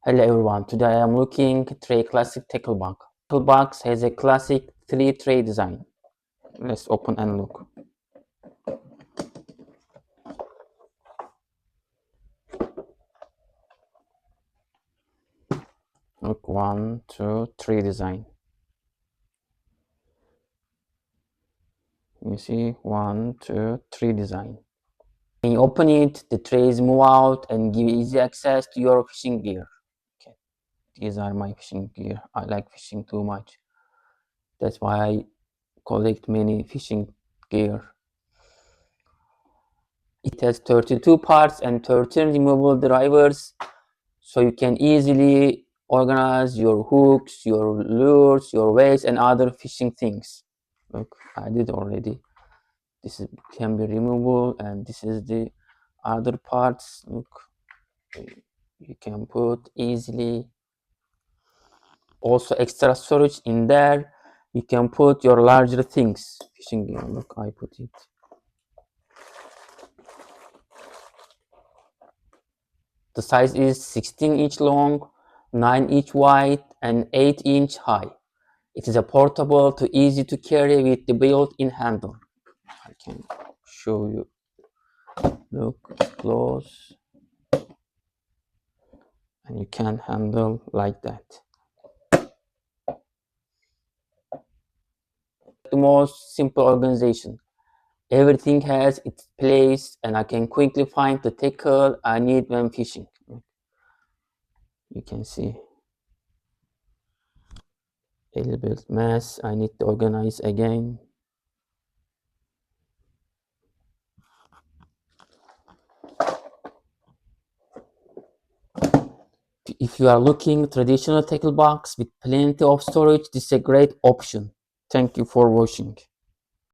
Hello everyone, today I am looking at a classic tackle box. Tackle box has a classic 3-tray design. Let's open and look. Look, 1, 2, 3 design. You see, 1, 2, 3 design. When you open it, the trays move out and give easy access to your fishing gear. Okay. These are my fishing gear. I like fishing too much. That's why I collect many fishing gear. It has 32 parts and 13 removable drivers, so you can easily organize your hooks, your lures, your weights, and other fishing things. Look, I did already. This can be removable, and this is the other parts. Look, you can put easily. Also, extra storage in there. You can put your larger things. Fishing gear. Look, I put it. The size is 16-inch long, 9-inch wide, and 8-inch high. It is a portable to easy to carry with the built-in handle. I can show you. Look close, and you can handle like that. The most simple organization. Everything has its place, and I can quickly find the tackle I need when fishing. You can see a little bit mess. I need to organize again. If you are looking traditional tackle box with plenty of storage, this is a great option. Thank you for watching.